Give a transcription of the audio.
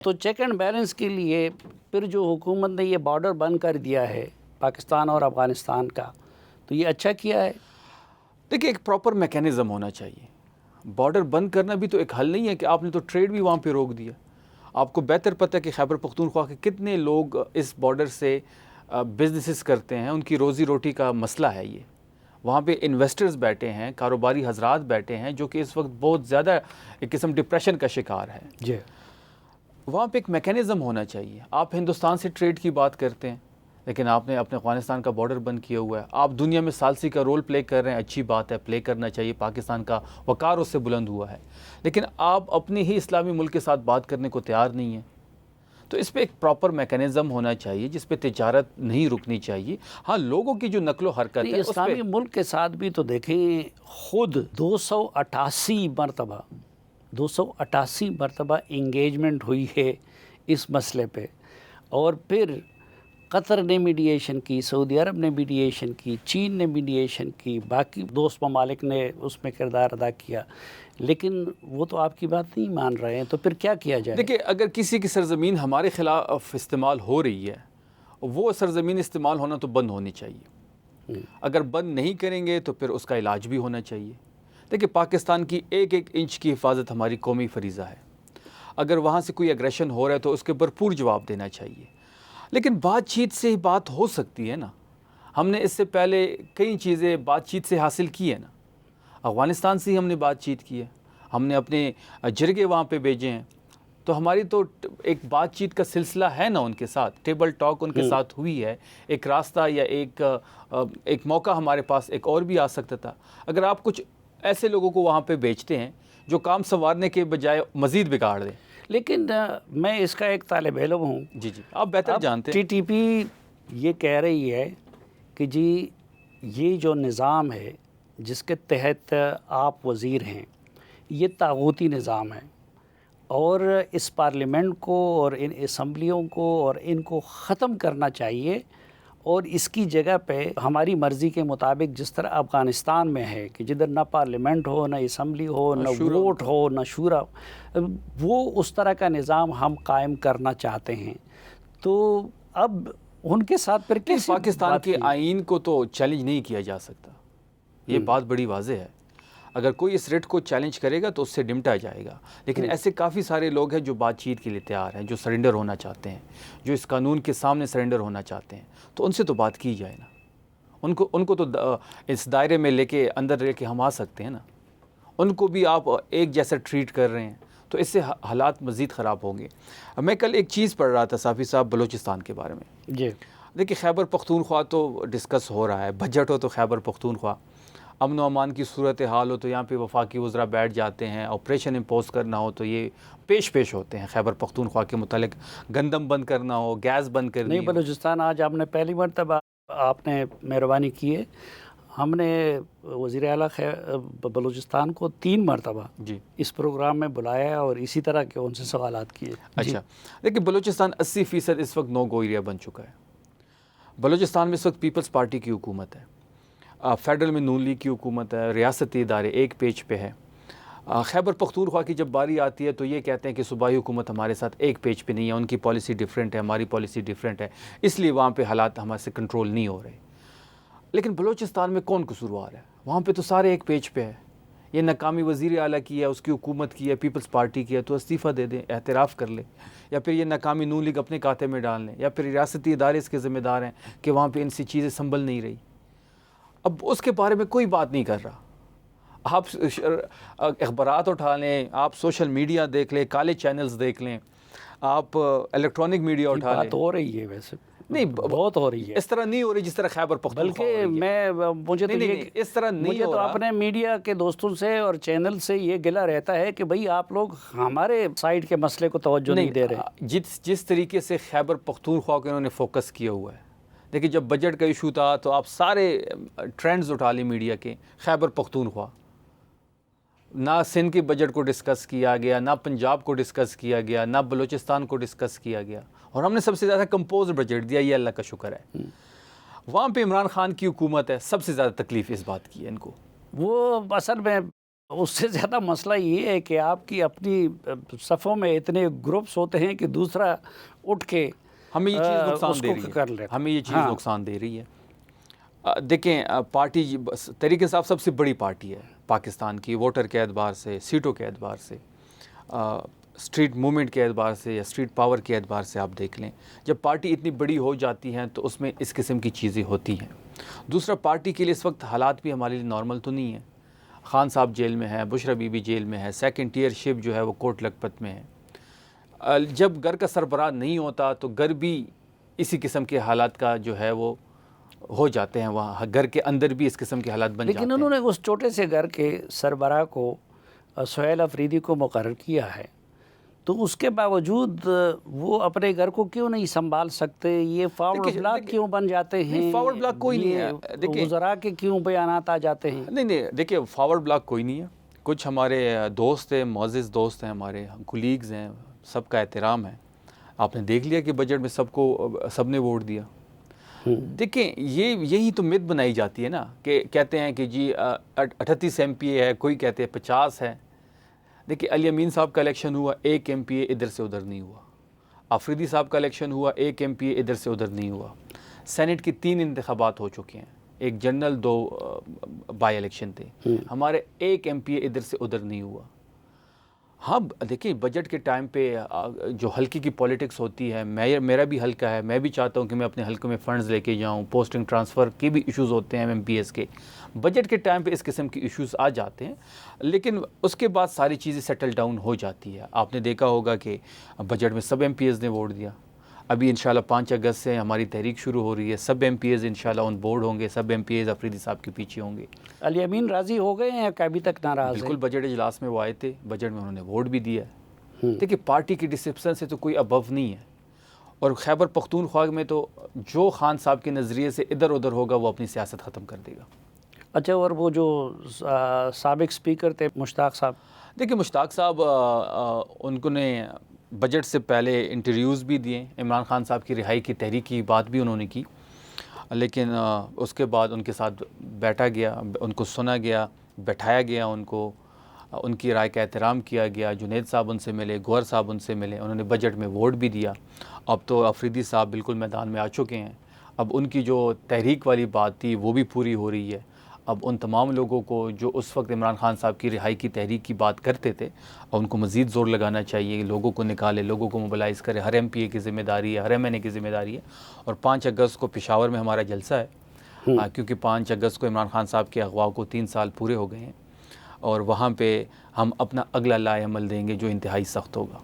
تو check and balance کے لیے پھر جو حکومت نے یہ بارڈر بند کر دیا ہے پاکستان اور افغانستان کا، تو یہ اچھا کیا ہے؟ دیکھیں، ایک پراپر میکینزم ہونا چاہیے. بارڈر بند کرنا بھی تو ایک حل نہیں ہے کہ آپ نے تو ٹریڈ بھی وہاں پہ روک دیا. آپ کو بہتر پتہ ہے کہ خیبر پختونخوا کے کتنے لوگ اس بارڈر سے بزنسز کرتے ہیں، ان کی روزی روٹی کا مسئلہ ہے یہ. وہاں پہ انویسٹرز بیٹھے ہیں، کاروباری حضرات بیٹھے ہیں جو کہ اس وقت بہت زیادہ ایک قسم ڈپریشن کا شکار ہے. جی، وہاں پہ ایک میکینزم ہونا چاہیے. آپ ہندوستان سے ٹریڈ کی بات کرتے ہیں لیکن آپ نے اپنے افغانستان کا بارڈر بند کیا ہوا ہے. آپ دنیا میں ثالثی کا رول پلے کر رہے ہیں، اچھی بات ہے، پلے کرنا چاہیے. پاکستان کا وقار اس سے بلند ہوا ہے، لیکن آپ اپنے ہی اسلامی ملک کے ساتھ بات کرنے کو تیار نہیں ہیں. تو اس پہ ایک پراپر میکینزم ہونا چاہیے جس پہ تجارت نہیں رکنی چاہیے. ہاں، لوگوں کی جو نقل و حرکت ہے اس پہ اسلامی ملک کے ساتھ بھی تو دیکھیں، خود 288 مرتبہ انگیجمنٹ ہوئی ہے اس مسئلے پہ، اور پھر قطر نے میڈیشن کی، سعودی عرب نے میڈیشن کی، چین نے میڈیشن کی، باقی دوست ممالک نے اس میں کردار ادا کیا، لیکن وہ تو آپ کی بات نہیں مان رہے ہیں. تو پھر کیا کیا جائے؟ دیکھیں، اگر کسی کی سرزمین ہمارے خلاف استعمال ہو رہی ہے، وہ سرزمین استعمال ہونا تو بند ہونی چاہیے. اگر بند نہیں کریں گے تو پھر اس کا علاج بھی ہونا چاہیے. دیکھیں، پاکستان کی ایک ایک انچ کی حفاظت ہماری قومی فریضہ ہے. اگر وہاں سے کوئی اگریشن ہو رہا ہے تو اس کے بھرپور جواب دینا چاہیے. لیکن بات چیت سے ہی بات ہو سکتی ہے نا. ہم نے اس سے پہلے کئی چیزیں بات چیت سے حاصل کی ہے نا. افغانستان سے ہی ہم نے بات چیت کی ہے، ہم نے اپنے جرگے وہاں پہ بھیجے ہیں. تو ہماری تو ایک بات چیت کا سلسلہ ہے نا ان کے ساتھ، ٹیبل ٹاک ان کے ساتھ ہوئی ہے. ایک راستہ یا ایک موقع ہمارے پاس ایک اور بھی آ سکتا تھا. اگر آپ کچھ ایسے لوگوں کو وہاں پہ بیچتے ہیں جو کام سنوارنے کے بجائے مزید بگاڑ دیں. لیکن میں اس کا ایک طالب علم ہوں. جی، آپ بہتر جانتے ہیں. ٹی ٹی پی یہ کہہ رہی ہے کہ جی یہ جو نظام ہے جس کے تحت آپ وزیر ہیں، یہ طاغوتی نظام ہے، اور اس پارلیمنٹ کو اور ان اسمبلیوں کو اور ان کو ختم کرنا چاہیے، اور اس کی جگہ پہ ہماری مرضی کے مطابق جس طرح افغانستان میں ہے کہ جدھر نہ پارلیمنٹ ہو، نہ اسمبلی ہو، نہ ووٹ ہو، نہ شورا، وہ اس طرح کا نظام ہم قائم کرنا چاہتے ہیں. تو اب ان کے ساتھ پھر کیسے پاکستان کے آئین کو تو چیلنج نہیں کیا جا سکتا، یہ بات بڑی واضح ہے. اگر کوئی اس ریٹ کو چیلنج کرے گا تو اس سے نمٹا جائے گا. لیکن ایسے کافی سارے لوگ ہیں جو بات چیت کے لیے تیار ہیں، جو سرنڈر ہونا چاہتے ہیں، جو اس قانون کے سامنے سرنڈر ہونا چاہتے ہیں. تو ان سے تو بات کی جائے نا. ان کو تو اس دائرے میں لے کے اندر لے کے ہم آ سکتے ہیں نا. ان کو بھی آپ ایک جیسا ٹریٹ کر رہے ہیں تو اس سے حالات مزید خراب ہوں گے. میں کل ایک چیز پڑھ رہا تھا صافی صاحب، بلوچستان کے بارے میں. جی، دیکھیے، خیبر پختونخوا تو ڈسکس ہو رہا ہے، بجٹ ہو تو خیبر پختونخوا، امن و امان کی صورتحال ہو تو یہاں پہ وفاقی وزراء بیٹھ جاتے ہیں، آپریشن امپوز کرنا ہو تو یہ پیش ہوتے ہیں. خیبر پختونخوا کے متعلق گندم بند کرنا ہو، گیس بند کرنی نہیں، بلوچستان آج آپ نے پہلی مرتبہ آپ نے مہربانی کی ہے. ہم نے وزیر اعلیٰ بلوچستان کو 3 مرتبہ جی اس پروگرام میں بلایا اور اسی طرح کے ان سے سوالات کیے. اچھا، دیکھیں، بلوچستان 80% اس وقت نو گو ایریا بن چکا ہے. بلوچستان میں اس وقت پیپلز پارٹی کی حکومت ہے، فیڈرل میں نون لیگ کی حکومت ہے، ریاستی ادارے ایک پیج پہ ہے. خیبر پختونخوا کی جب باری آتی ہے تو یہ کہتے ہیں کہ صوبائی حکومت ہمارے ساتھ ایک پیج پہ نہیں ہے، ان کی پالیسی ڈیفرنٹ ہے، ہماری پالیسی ڈیفرنٹ ہے، اس لیے وہاں پہ حالات ہمارے سے کنٹرول نہیں ہو رہے. لیکن بلوچستان میں کون قصوروار ہے؟ وہاں پہ تو سارے ایک پیج پہ ہے. یہ ناکامی وزیر اعلیٰ کی ہے، اس کی حکومت کی ہے، پیپلز پارٹی کی ہے، تو استعفیٰ دے دیں، اعتراف کر لیں. یا پھر یہ ناکامی نون لیگ اپنے کھاتے میں ڈال لیں، یا پھر ریاستی ادارے اس کے ذمہ دار ہیں کہ وہاں پہ ان سی چیزیں سنبھل نہیں رہی. اب اس کے بارے میں کوئی بات نہیں کر رہا. آپ اخبارات اٹھا لیں، آپ سوشل میڈیا دیکھ لیں، کالے چینلز دیکھ لیں، آپ الیکٹرانک میڈیا اٹھا لیں. بات ہو رہی ہے، ویسے نہیں، بہت ہو رہی ہے. اس طرح نہیں ہو رہی جس طرح خیبر پختونخوا بلکہ مجھے تو نہیں، اس طرح نہیں مجھے ہو تو رہا. اپنے میڈیا کے دوستوں سے اور چینل سے یہ گلہ رہتا ہے کہ بھئی آپ لوگ ہمارے سائڈ کے مسئلے کو توجہ نہیں دے رہے. جس طریقے سے خیبر پختونخوا کو انہوں نے فوکس کیا ہوا ہے. دیکھیں، جب بجٹ کا ایشو تھا تو آپ سارے ٹرینڈز اٹھا لیں میڈیا کے، خیبر پختونخوا. نہ سندھ کے بجٹ کو ڈسکس کیا گیا، نہ پنجاب کو ڈسکس کیا گیا، نہ بلوچستان کو ڈسکس کیا گیا، اور ہم نے سب سے زیادہ کمپوز بجٹ دیا، یہ اللہ کا شکر ہے. وہاں پہ عمران خان کی حکومت ہے، سب سے زیادہ تکلیف اس بات کی ہے ان کو. وہ اصل میں اس سے زیادہ مسئلہ یہ ہے کہ آپ کی اپنی صفوں میں اتنے گروپس ہوتے ہیں کہ دوسرا اٹھ کے ہمیں یہ چیز نقصان اس دے کو رہی کر ہے، لیتا ہمیں یہ چیز ہاں۔ نقصان دے رہی ہے۔ دیکھیں پارٹی تحریک انصاف سب سے بڑی پارٹی ہے پاکستان کی، ووٹر کے اعتبار سے، سیٹوں کے اعتبار سے، اسٹریٹ موومنٹ کے اعتبار سے یا اسٹریٹ پاور کے اعتبار سے آپ دیکھ لیں۔ جب پارٹی اتنی بڑی ہو جاتی ہیں تو اس میں اس قسم کی چیزیں ہوتی ہیں۔ دوسرا، پارٹی کے لیے اس وقت حالات بھی ہمارے لیے نارمل تو نہیں ہیں۔ خان صاحب جیل میں ہے، بشرا بی بی جیل میں ہے، سیکنڈ ٹیئر شپ جو ہے وہ کوٹ لکھپت میں ہے۔ جب گھر کا سربراہ نہیں ہوتا تو گھر بھی اسی قسم کے حالات کا جو ہے وہ ہو جاتے ہیں، وہاں گھر کے اندر بھی اس قسم کے حالات بن جاتے ہیں۔ لیکن انہوں نے اس چھوٹے سے گھر کے سربراہ کو سہیل افریدی کو مقرر کیا ہے، تو اس کے باوجود وہ اپنے گھر کو کیوں نہیں سنبھال سکتے؟ یہ فارورڈ بلاک کیوں بن جاتے ہیں؟ فارورڈ بلاک کوئی نہیں ہے، دیکھیں وزراء کے کیوں بیانات آ جاتے ہیں؟ نہیں دیکھیں فارورڈ بلاک کوئی نہیں ہے۔ کچھ ہمارے دوست ہیں، معزز دوست ہیں، ہمارے کولیگز ہیں، سب کا احترام ہے۔ آپ نے دیکھ لیا کہ بجٹ میں سب نے ووٹ دیا۔ دیکھیں یہی تو مت بنائی جاتی ہے نا، کہ کہتے ہیں کہ جی 38 ایم پی اے ہے، کوئی کہتے ہیں 50 ہے۔ دیکھیں علی امین صاحب کا الیکشن ہوا، ایک ایم پی اے ادھر سے ادھر نہیں ہوا۔ آفریدی صاحب کا الیکشن ہوا، ایک ایم پی اے ادھر سے ادھر نہیں ہوا۔ سینٹ کی 3 انتخابات ہو چکے ہیں، ایک جنرل، 2 بائی الیکشن تھے۔ ہمارے ایک ایم پی اے ادھر سے ادھر نہیں ہوا۔ ہاں دیکھیں بجٹ کے ٹائم پہ جو حلقے کی پولیٹکس ہوتی ہے، میرا بھی حلقہ ہے، میں بھی چاہتا ہوں کہ میں اپنے حلقے میں فنڈز لے کے جاؤں، پوسٹنگ ٹرانسفر کے بھی ایشوز ہوتے ہیں ایم پی ایس کے۔ بجٹ کے ٹائم پہ اس قسم کی ایشوز آ جاتے ہیں، لیکن اس کے بعد ساری چیزیں سیٹل ڈاؤن ہو جاتی ہے۔ آپ نے دیکھا ہوگا کہ بجٹ میں سب ایم پی ایس نے ووٹ دیا۔ ابھی انشاءاللہ 5 اگست سے ہماری تحریک شروع ہو رہی ہے، سب ایم پی ایز انشاءاللہ آن بورڈ ہوں گے، سب ایم پی ایز افریدی صاحب کے پیچھے ہوں گے۔ علی امین راضی ہو گئے ہیں کہ ابھی تک ناراض ہیں؟ بالکل، بجٹ اجلاس میں وہ آئے تھے، بجٹ میں انہوں نے ووٹ بھی دیا ہے۔ دیکھیں پارٹی کی ڈسپلن سے تو کوئی ابو نہیں ہے، اور خیبر پختونخوا میں تو جو خان صاحب کے نظریے سے ادھر ادھر ہوگا وہ اپنی سیاست ختم کر دے گا۔ اچھا، اور وہ جو سابق سپیکر تھے مشتاق صاحب؟ دیکھیں مشتاق صاحب ان کو نے بجٹ سے پہلے انٹرویوز بھی دیے، عمران خان صاحب کی رہائی کی تحریک کی بات بھی انہوں نے کی، لیکن اس کے بعد ان کے ساتھ بیٹھا گیا، ان کو سنا گیا، بیٹھایا گیا، ان کی رائے کا احترام کیا گیا۔ جنید صاحب ان سے ملے، گوہر صاحب ان سے ملے، انہوں نے بجٹ میں ووٹ بھی دیا۔ اب تو افریدی صاحب بالکل میدان میں آ چکے ہیں، اب ان کی جو تحریک والی بات تھی وہ بھی پوری ہو رہی ہے۔ اب ان تمام لوگوں کو جو اس وقت عمران خان صاحب کی رہائی کی تحریک کی بات کرتے تھے، اور ان کو مزید زور لگانا چاہیے، لوگوں کو نکالے، لوگوں کو موبلائز کرے۔ ہر ایم پی اے کی ذمہ داری ہے، ہر ایم این اے کی ذمہ داری ہے۔ اور 5 اگست کو پشاور میں ہمارا جلسہ ہے، کیونکہ 5 اگست کو عمران خان صاحب کے اغوا کو 3 سال پورے ہو گئے ہیں، اور وہاں پہ ہم اپنا اگلا لائحہ عمل دیں گے جو انتہائی سخت ہوگا۔